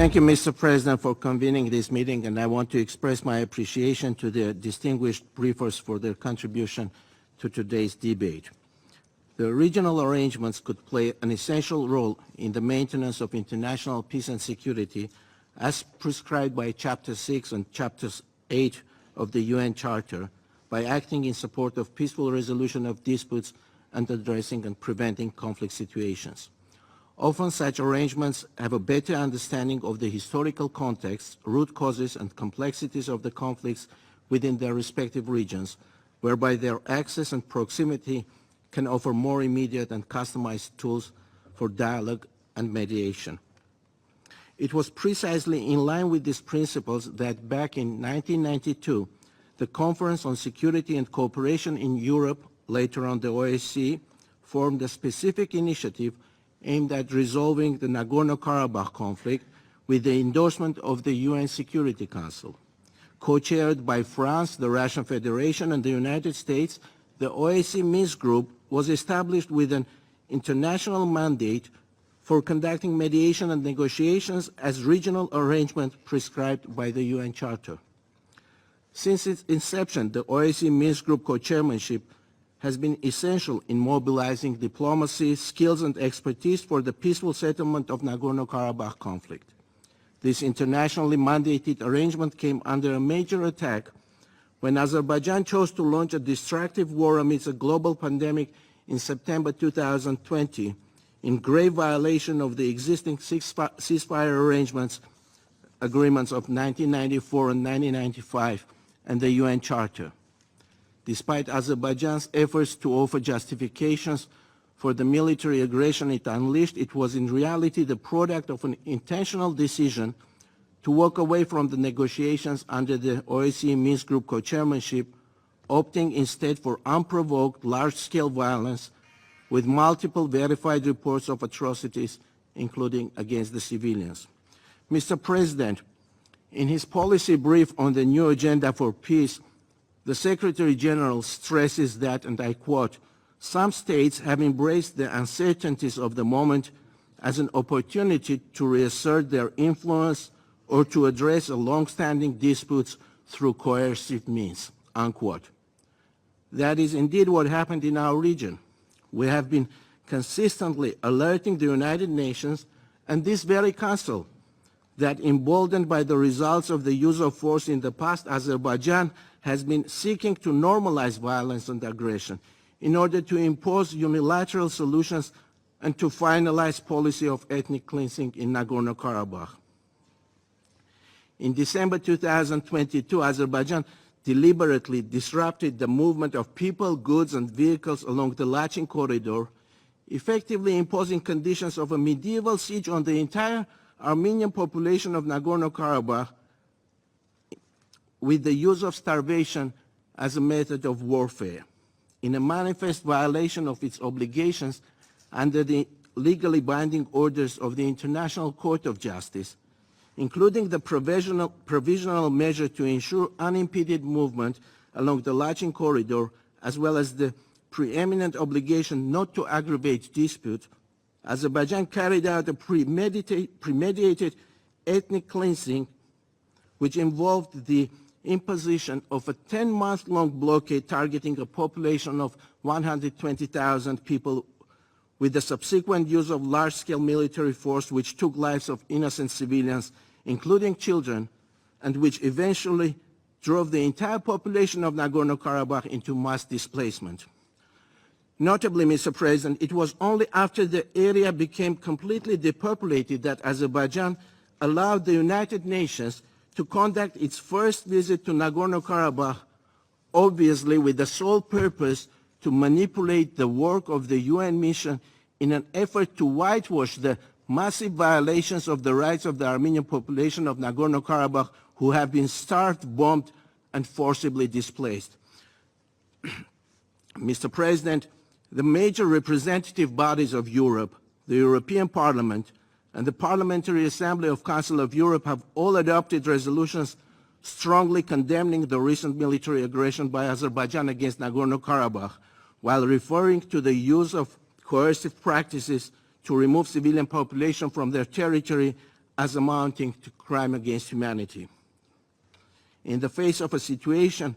Thank you, Mr. President, for convening this meeting, and I want to express my appreciation to the distinguished briefers for their contribution to today's debate. The regional arrangements could play an essential role in the maintenance of international peace and security as prescribed by Chapter 6 and Chapter 8 of the UN Charter by acting in support of peaceful resolution of disputes and addressing and preventing conflict situations. Often such arrangements have a better understanding of the historical context, root causes and complexities of the conflicts within their respective regions, whereby their access and proximity can offer more immediate and customized tools for dialogue and mediation. It was precisely in line with these principles that back in 1992, the Conference on Security and Cooperation in Europe, later on the OSCE, formed a specific initiative aimed at resolving the Nagorno-Karabakh conflict with the endorsement of the UN Security Council. Co-chaired by France, the Russian Federation, and the United States, the OSCE Minsk Group was established with an international mandate for conducting mediation and negotiations as regional arrangement prescribed by the UN Charter. Since its inception, the OSCE Minsk Group co-chairmanship has been essential in mobilizing diplomacy, skills, and expertise for the peaceful settlement of Nagorno-Karabakh conflict. This internationally mandated arrangement came under a major attack when Azerbaijan chose to launch a destructive war amidst a global pandemic in September 2020, in grave violation of the existing ceasefire agreements of 1994 and 1995 and the UN Charter. Despite Azerbaijan's efforts to offer justifications for the military aggression it unleashed, it was in reality the product of an intentional decision to walk away from the negotiations under the OSCE Minsk Group co-chairmanship, opting instead for unprovoked large-scale violence with multiple verified reports of atrocities, including against the civilians. Mr. President, in his policy brief on the new agenda for peace, the Secretary General stresses that, and I quote, "Some states have embraced the uncertainties of the moment as an opportunity to reassert their influence or to address long-standing disputes through coercive means," unquote. That is indeed what happened in our region. We have been consistently alerting the United Nations and this very Council that, emboldened by the results of the use of force in the past, Azerbaijan has been seeking to normalize violence and aggression in order to impose unilateral solutions and to finalize policy of ethnic cleansing in Nagorno-Karabakh. In December 2022, Azerbaijan deliberately disrupted the movement of people, goods, and vehicles along the Lachin corridor, effectively imposing conditions of a medieval siege on the entire Armenian population of Nagorno-Karabakh, with the use of starvation as a method of warfare, in a manifest violation of its obligations under the legally binding orders of the International Court of Justice, including the provisional measure to ensure unimpeded movement along the Lachin corridor, as well as the preeminent obligation not to aggravate dispute. Azerbaijan carried out a premeditated ethnic cleansing, which involved the imposition of a 10-month-long blockade targeting a population of 120,000 people, with the subsequent use of large-scale military force which took lives of innocent civilians, including children, and which eventually drove the entire population of Nagorno-Karabakh into mass displacement. Notably, Mr. President, it was only after the area became completely depopulated that Azerbaijan allowed the United Nations to conduct its first visit to Nagorno-Karabakh, obviously with the sole purpose to manipulate the work of the UN mission in an effort to whitewash the massive violations of the rights of the Armenian population of Nagorno-Karabakh, who have been starved, bombed, and forcibly displaced. Mr. President, the major representative bodies of Europe, the European Parliament, and the Parliamentary Assembly of Council of Europe have all adopted resolutions strongly condemning the recent military aggression by Azerbaijan against Nagorno-Karabakh, while referring to the use of coercive practices to remove civilian population from their territory as amounting to crime against humanity. In the face of a situation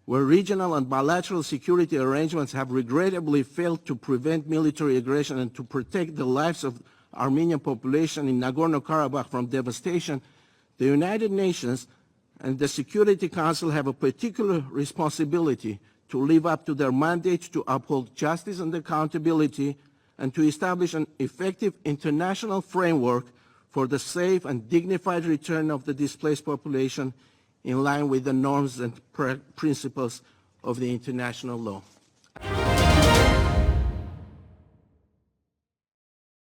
where regional and bilateral security arrangements have regrettably failed to prevent military aggression and to protect the lives of Armenian population in Nagorno-Karabakh from devastation, the United Nations and the Security Council have a particular responsibility to live up to their mandate to uphold justice and accountability and to establish an effective international framework for the safe and dignified return of the displaced population in line with the norms and principles of the international law.